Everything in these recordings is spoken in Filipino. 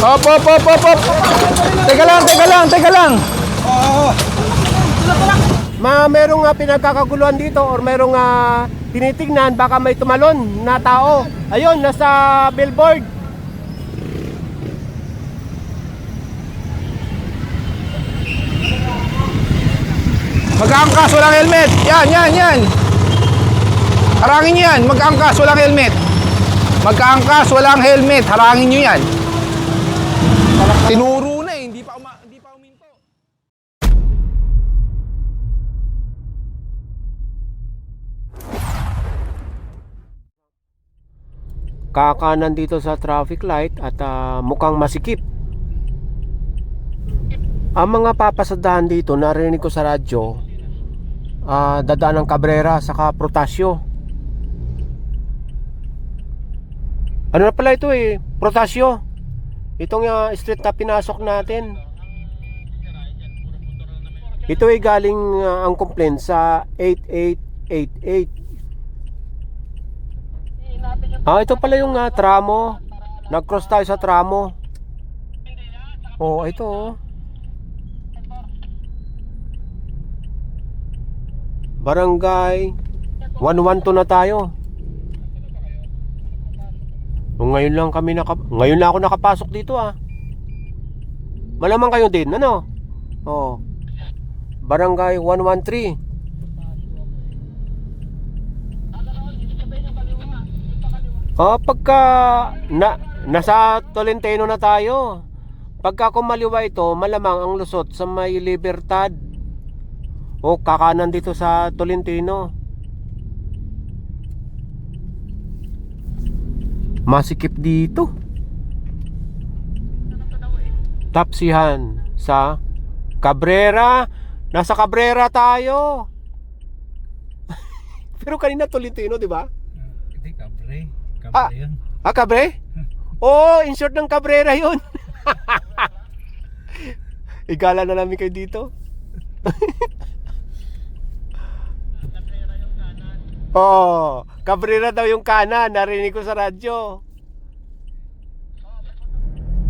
Op, op, op, op, op. Teka lang, teka lang, teka lang. Merong pinagkakaguluhan dito or merong tinitignan, baka may tumalon na tao. Ayun, nasa billboard. Mag-aangkas, walang helmet. Yan, yan, yan. Harangin nyo yan. Mag-aangkas, walang helmet. Mag-aangkas, walang helmet. Harangin nyo yan. Tinuro na eh. Hindi pa uminto. Kakanan dito sa traffic light at mukhang masikip. Ang mga papasadahan dito, narinig ko sa radyo, dadaan ng Cabrera saka Protasio. Ano na pala ito eh, Protasio. Itong street na pinasok natin. Ito ay galing ang complaint sa 8888. Ito pala yung tramo. Nag-cross tayo sa tramo. Oh, ito oh. Barangay 112 na tayo. Ngayon lang ako nakapasok dito Malamang kayo din, ano? Oh. Barangay 113. Pagka nasa Tolentino na tayo. Pagka kumaliwa ito, malamang ang lusot sa may Libertad. O kakanan dito sa Tolentino. Masikip dito. Tapsihan sa Cabrera. Nasa Cabrera tayo. Pero kanina Tolentino, di ba? Hindi, Cabre. Cabre yun. Cabre? Oo, in short ng Cabrera yun. Igala na namin kayo dito. Oh, Cabrera daw yung kanan, narinig ko sa radyo.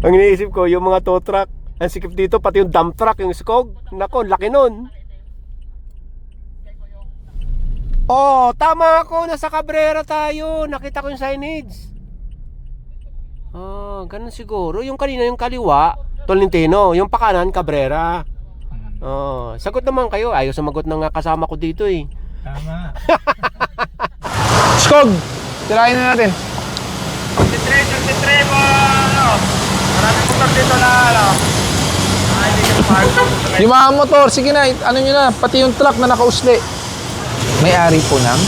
Ang iniisip ko, yung mga tow truck, ang sikip dito, pati yung dump truck, yung skog. Nako, laki nun. Oh, tama ako, nasa Cabrera tayo. Nakita ko yung signage. Ganun siguro. Yung kanina, yung kaliwa, Tolentino. Yung pakanan, Cabrera. Sagot naman kayo. Ayaw sumagot ng kasama ko dito eh. Tama. Skog! Tirahin na natin. 23 po. Maraming motor dito na Yung mga motor, sige na, ano nyo na, pati yung truck na nakausli. May-ari po ng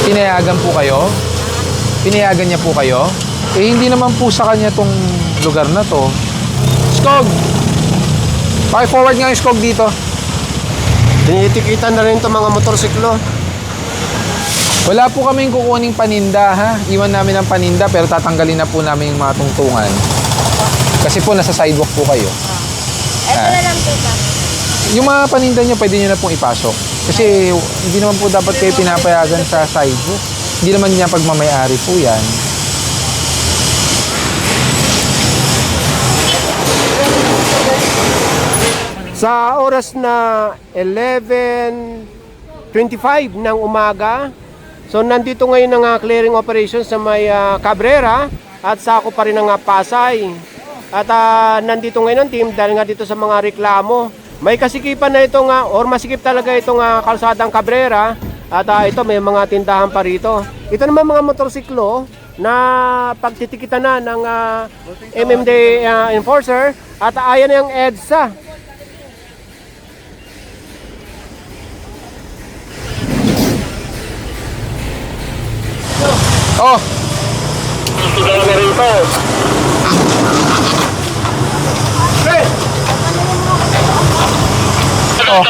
pinayagan po kayo? Pinayagan niya po kayo? Hindi naman po sa kanya tong lugar na to. Skog! Paki-forward nga yung Skog dito. Tinitikitan na rin itong mga motorsiklo. Wala po kaming kukuning paninda, ha? Iwan namin ang paninda, pero tatanggalin na po namin yung mga tungtungan. Kasi po, nasa sidewalk po kayo. Ito na lang po ba? Yung mga paninda nyo, pwede nyo na pong ipasok. Kasi hindi naman po dapat kayo pinapayagan sa sidewalk. Hindi naman niya pagmamayari po yan. Sa oras na 11:25 ng umaga, so nandito ngayon ang clearing operation sa may Cabrera at sako pa rin ang Pasay. At nandito ngayon ang team dahil nga dito sa mga reklamo. May kasikipan na itong or masikip talaga itong kalsadang Cabrera at ito may mga tindahan pa rito. Ito naman mga motorsiklo na pagtitikitan na ng MMD enforcer at ayan na yung EDSA. Oh! Sigaw na rin po. Oh.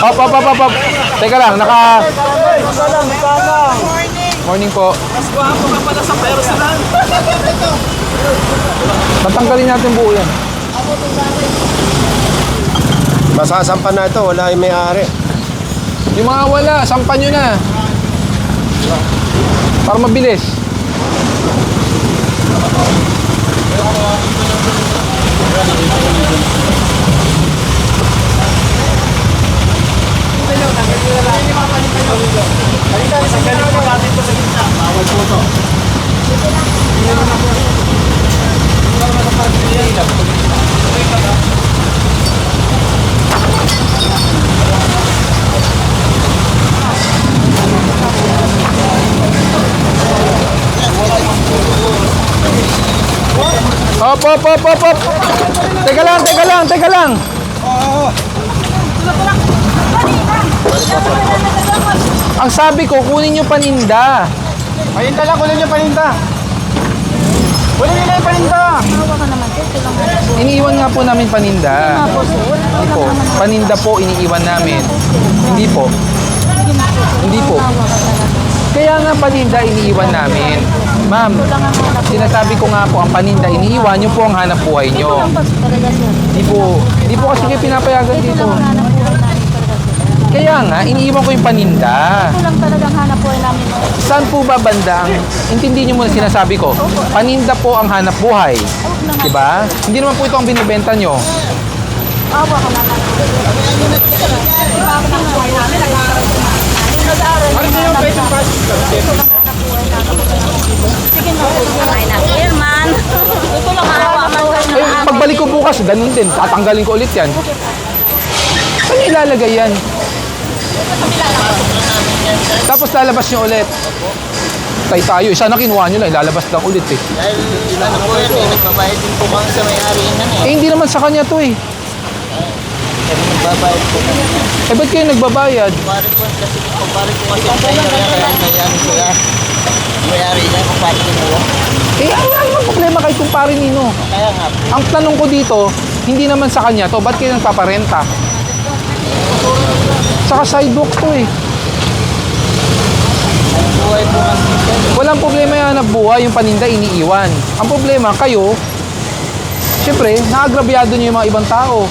Hop, hop, hop, hop, hop. Teka lang, Morning po. Mas guwapo ka pala sa personal. Tatanggalin natin buo yan. Masasampan na ito, wala yung may-ari. Yung mga wala, sampan nyo na. Para mabilis. Op. Teka lang. Ang sabi ko, kunin nyo paninda. Paninda lang, kunin niyo paninda. Kunin niyo na yung paninda. Iniiwan nga po namin paninda. Hindi po. Paninda po iniiwan namin. Hindi po. Kaya nga paninda iniiwan namin. Ma'am, sinasabi ko nga po, ang paninda iniiwan, yun po ang hanap buhay nyo. Hindi po kasi kayo pinapayagan dito. Kaya nga, iniiwan ko yung paninda. Ito lang talagang hanap buhay namin. Saan po ba banda? Intindihin nyo muna sinasabi ko. Paninda po ang hanap buhay. Diba? Hindi naman po ito ang binibenta nyo. Awa ko naman. Ano yung pwede pa? Sige na. Irman. Ito lang awa man kayo. Eh, pagbalik ko bukas, ganun din. Tatanggalin ko ulit yan. Saan nyo ilalagay yan? Tapos lalabas nyo ulit. Tayo. Isa na kinuha nyo lang, ilalabas lang ulit eh. Dahil ano po yan eh, nagbabayad din po kami sa may-ari yan eh. Eh, hindi naman sa kanya to eh. Kami nagbabayad po kami. Eh, ba't kayo nagbabayad? Pare po kasi ang tayo na kaya may-ari sila. May-ari niya kung paano kinuha. Eh, ano problema kay kumpare Nino? Kaya nga po. Ang tanong ko dito, hindi naman sa kanya to, ba't kayo nagpaparenta? Saka sidewalk to eh. Buhay po kasi yan. Walang problema yung hanap buhay, yung paninda iniiwan. Ang problema, kayo, syempre, naagrabyado nyo yung mga ibang tao.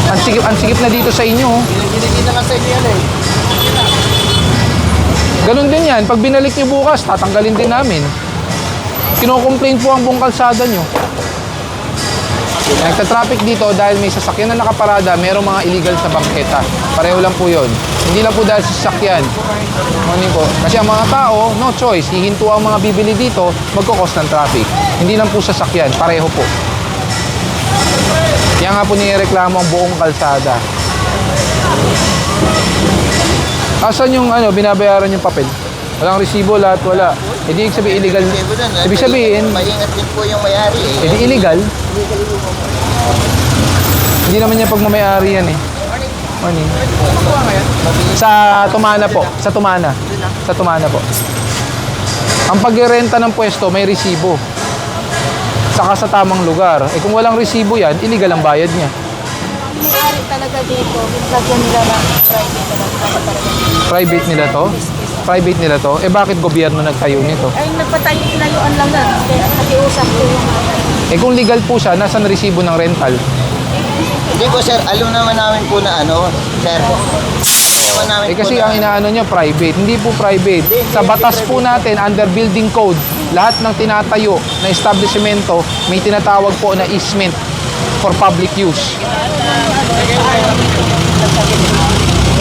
Ang sikip na dito sa inyo. Hindi na kasi yan eh. Ganun din yan. Pag binalik nyo bukas, tatanggalin din namin. Kino-complain po ang buong kalsada nyo. Nagta-traffic dito dahil may sasakyan na nakaparada, merong mga illegal sa bangketa. Pareho lang po yun. Hindi lang po dahil sa sasakyan. Ano po? Kasi ang mga tao, no choice. Hihinto ang mga bibili dito, magkukos ng traffic. Hindi lang po sasakyan, pareho po. Kaya nga po nireklamo ang buong kalsada. Asan yung binabayaran yung papel? Walang resibo, lahat wala. Hindi ibig sabihin illegal. Ibig sabihin, Maingat din po yung may-ari eh. hindi illegal. Hindi naman niya pagmamayari yan eh. Morning. Sa Tumana po. Sa Tumana. Sa Tumana po. Ang pagrenta ng pwesto, may resibo. Saka sa tamang lugar. Eh kung walang resibo yan, illegal ang bayad niya. May-ari talaga dito. Lagyan nila ng private talaga. Private nila to? Private nila to? Eh bakit gobyerno nagtayo nito? Ay, nagpatayo tinayuan lang na. Kaya nakiusap ko yung mga. Eh kung legal po siya, nasan resibo ng rental? Hindi po sir, alam naman namin po na sir. Alam namin Eh kasi po ang inaano niya private, hindi po private. Sa batas po natin, under building code, lahat ng tinatayo na establishmento may tinatawag po na easement for public use.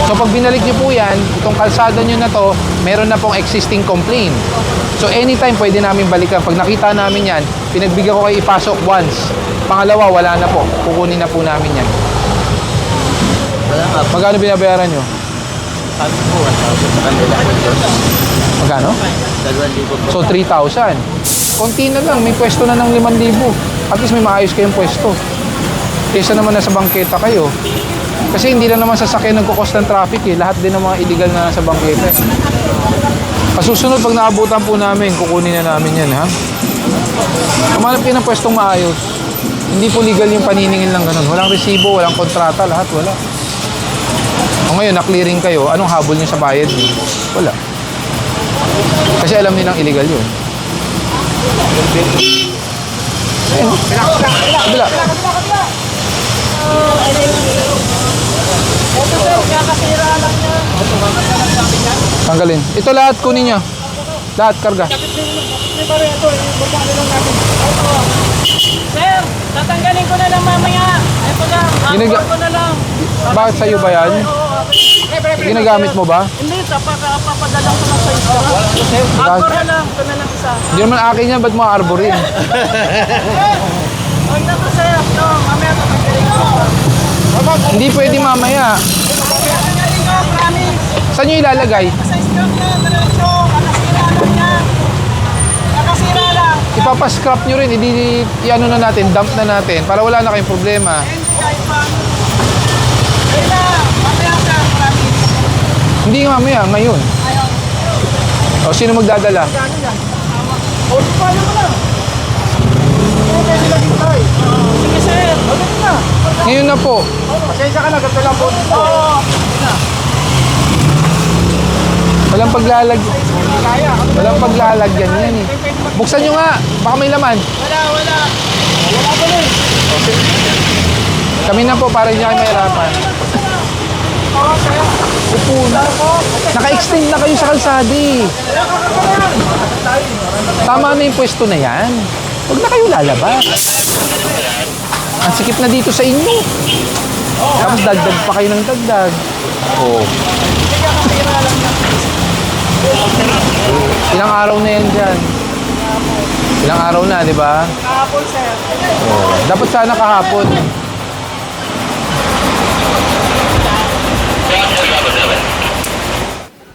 So pag binalik niyo po yan, itong kalsada niyo na to, meron na pong existing complaint. So anytime pwede namin balikan. Pag nakita namin yan, pinagbigyan ko kayo ipasok once. Pangalawa, wala na po. Kukunin na po namin yan. Wala nga po. Magkano binabayaran nyo? Sabi po, 1,000 sa kanila. Magkano? 2,000 po. So 3,000. Konti na lang, may pwesto na ng 5,000. At least may maayos kayong pwesto. Kesa naman nasa bangketa kayo. Kasi hindi lang naman sasakyan nagkukos ng traffic eh. Lahat din ng mga illegal na nasa bangketa. Pasusunod, pag naabutan po namin, kukunin na namin yan, ha? Kumanap kayo ng pwestong maayos. Hindi po legal yung paniningil ng ganun. Walang resibo, walang kontrata, lahat wala. O ngayon, na-clearing kayo, anong habol nyo sa bayad niyo? Wala. Kasi alam nilang illegal yun. Ayun. Kabila. Tanggalin. Ito lahat kunin niya. Lahat, karga. Sir, tatanggalin ko na lang mamaya. Ito lang, Ginaga- ko na lang. Bakit sa'yo ba yan? Ginagamit mo ba? Hindi, papadala ko lang sa isda. Arbor na lang, ito na lang isa. Hindi naman akin yan, ba't mo arborin? Huwag na to sir, no, mamaya tatanggalin ko. Hindi pwede mamaya. Tatanggalin ko, promise. Saan nyo ilalagay? Sa stock na, diretso, nakasira lang yan. Nakasira lang. Ipapascrap nyo rin, i-ano na natin, dump na natin, para wala na kayong problema. Hindi kahit pa. Ayun na, mamaya sir, promise. Hindi nga mamaya, ngayon. O, sino magdadala? Sige sir. Ngayon na po. Pasensya ka na, ganito lang po. Walang paglalagyan yan eh. Buksan nyo nga, baka may laman. Wala. Kami na po, para hindi kayo mahirapan. Upo na. Naka-extend na kayo sa kalsada eh. Tama na yung pwesto na yan. Huwag na kayo lalabas. Ang sikip na dito sa inyo. Tapos dagdag pa kayo ng dagdag. Oh. Ilang araw na yan dyan. Ilang araw na, di ba? Kahapon sir. Oh. Dapat sana kahapon.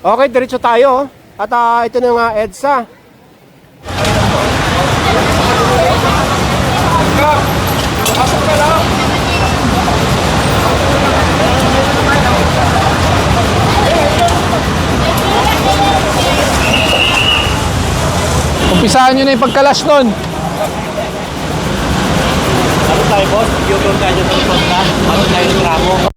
Okay, diretso tayo. At ito na nga EDSA. Umpisahan nyo na yung pagkalas nun. Ano tayo boss? Yung tayo ng pagka. Ano tayo ng tramo?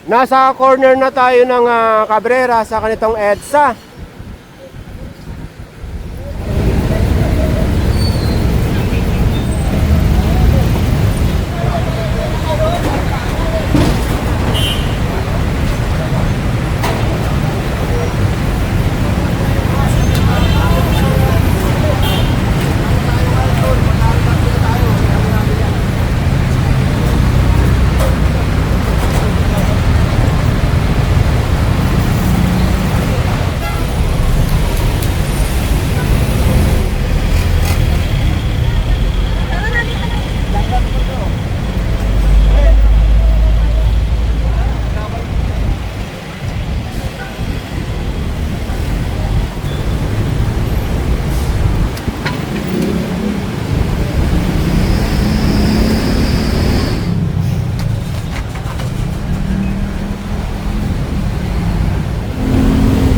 Nasa corner na tayo ng Cabrera sa kanitong EDSA.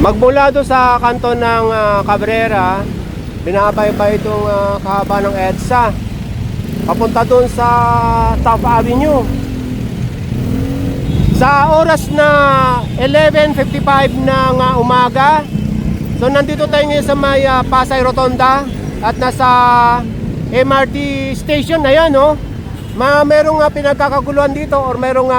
Magmula doon sa kanto ng Cabrera, binabaybay itong kahaba ng EDSA. Papunta doon sa Taft Avenue. Sa oras na 11:55 ng umaga, so nandito tayo ngayon sa may Pasay Rotonda at nasa MRT station na yan, no? Merong pinagkakaguluhan dito or merong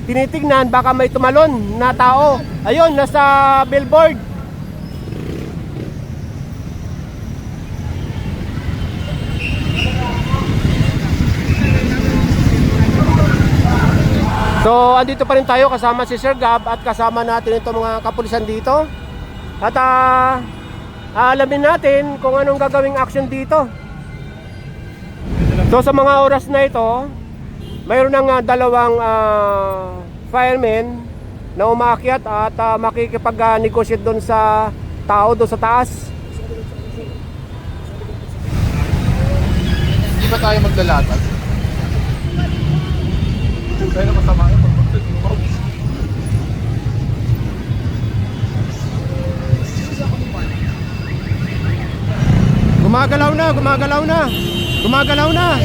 tinitignan, baka may tumalon na tao. Ayun, nasa billboard. So, andito pa rin tayo kasama si Sir Gab at kasama natin itong mga kapulisan dito. At alamin natin kung anong gagawing action dito. So, sa mga oras na ito, mayroon ng dalawang firemen na umaakyat at makikipag-negotiate doon sa tao doon sa taas. Hindi ba tayo maglalatag? Pero masama yun. Gumagalaw na, gumagalaw na. Gumagalaw na.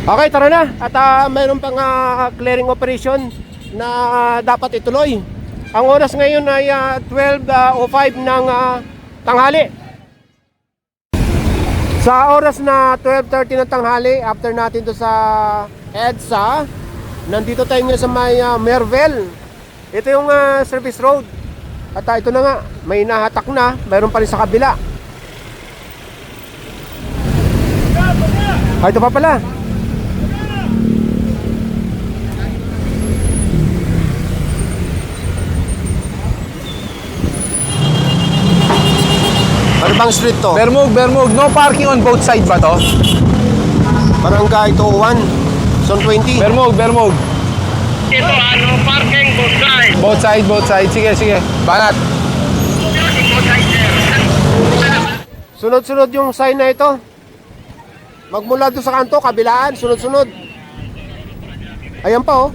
Okay, tara na. At mayroon pang clearing operation na dapat ituloy. Ang oras ngayon ay 12:05 ng tanghali. Sa oras na 12:30 ng tanghali, after natin to sa EDSA, nandito tayo ngayon sa may Mervel. Ito yung service road. At ito na nga, may nahatak na. Mayroon pa rin sa kabila. Ito pa pala. Ano bang street to? Bermug. No parking on both side ba to? Barangay 201, Zone 20. Bermug. Ito ano, parking both side. Both side. Sige. Banat. Sunod-sunod yung sign na ito. Magmula doon sa kanto, kabilaan, sunod-sunod. Ayan pa oh.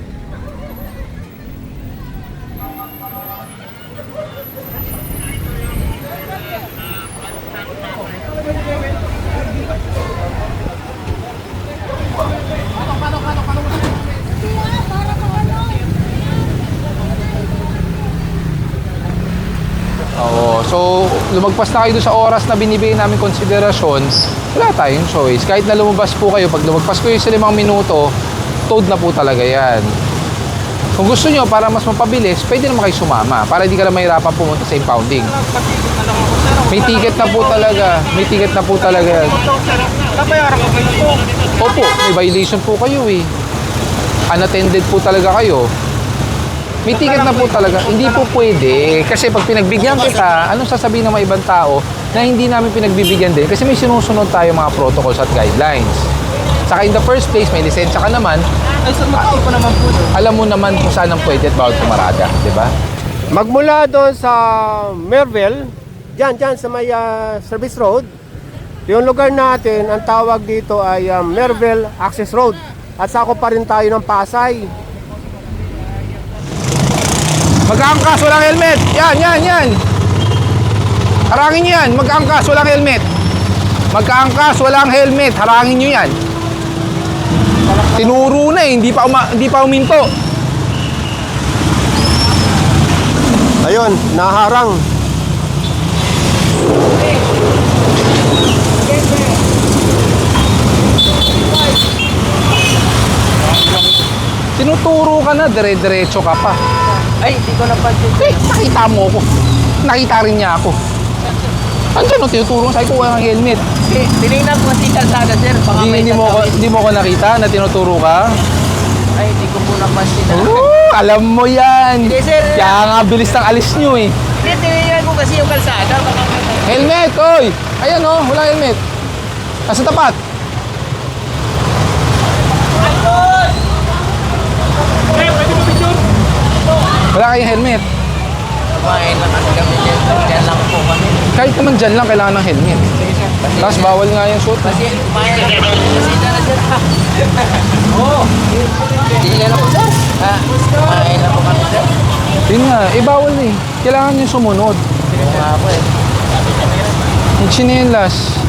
Oo. So, lumagpas na kayo doon sa oras na binibigay namin konsiderasyon, wala tayong choice. Kahit na lumabas po kayo, pag lumagpas po yung sa 5 minuto, towed na po talaga yan. Kung gusto nyo, para mas mapabilis, pwede naman kayo sumama para hindi ka lang mahirapan pumunta sa impounding. May ticket na po talaga. Nabayaran ko kayo po. Opo, may violation po kayo eh. Unattended po talaga kayo. May ticket na po talaga. Hindi po pwede. Kasi pag pinagbigyan kita, anong sasabihin ng mga ibang tao na hindi namin pinagbibigyan din? Kasi may sinusunod tayo mga protocols at guidelines. Saka in the first place, may lisensya ka naman. Ay, sunod ko naman po. Alam mo naman kung saan ang pwede at bawal pumarada. Di ba? Magmula doon sa Mervel, dyan sa may service road, yung lugar natin, ang tawag dito ay Mervel Access Road. At sako pa rin tayo ng Pasay. Mag-aangkas, walang helmet. Yan. Harangin nyo yan. Mag-aangkas, walang helmet. Harangin nyo yan. Tinuro na eh, hindi pa uminto. Ayun, naharang. Tinuturo ka na, dire-diretso ka pa. Ay, hindi ko napansin. Eh, nakita mo ako. Nakita rin niya ako. Andiyan no, tinuturo. Sabi ko, walang helmet. Tinignan ko kasi kalsada, sir. Baka may tatawid. Hindi mo ko nakita na tinuturo ka? Ay, hindi ko po napansin. Alam mo yan. Hindi, sir. Kaya nga bilis ng alis nyo eh. Hindi, tinignan ko kasi yung kalsada. Baka may tatawid. Helmet, oy! Ayan oh, wala helmet. Nasa tapat. Wala kayong helmet. Kumain lang kasi kami dyan. Dyan lang po kami. Kahit naman dyan lang kailangan ng helmet. Tapos bawal nga yung suit. Kasi kumain lang kami. Kasi dyan na sir. Oo. Hindi ka na po, sir. Kumain lang po kami, sir. Yun nga, bawal eh. Kailangan yung sumunod. Oo nga po eh. Yung chinelas.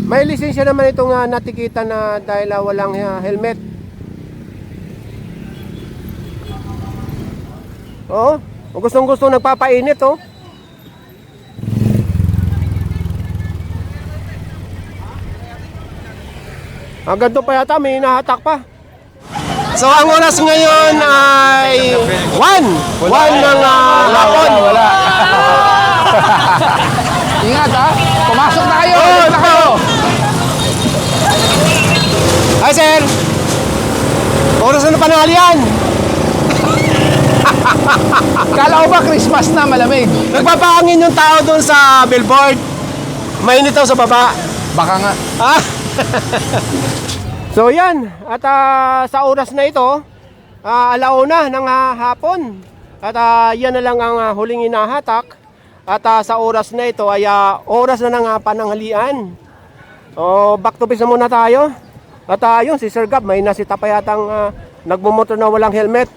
May lisensya naman itong natikita na dahil walang helmet. Oo, gustong-gusto nagpapainit oh. Agad to pa yata, may hinahatak pa. So ang oras ngayon ay 1 ng hapon. Wala. Ingat ha. Pumasok na kayo. Ingat na kayo. Hi sir! Oras na panahal yan! Kala ko ba Christmas na malamig? Nagpapahangin yung tao doon sa billboard. Mainit daw sa baba. Baka nga. Ah. So yan, at sa oras na ito, alauna ng hapon. At yan na lang ang huling inahatak. At sa oras na ito ay oras na ng pananghalian. Back to base na muna tayo. At yun, si Sir Gab, may nasita pa yatang nagmumotor na walang helmet.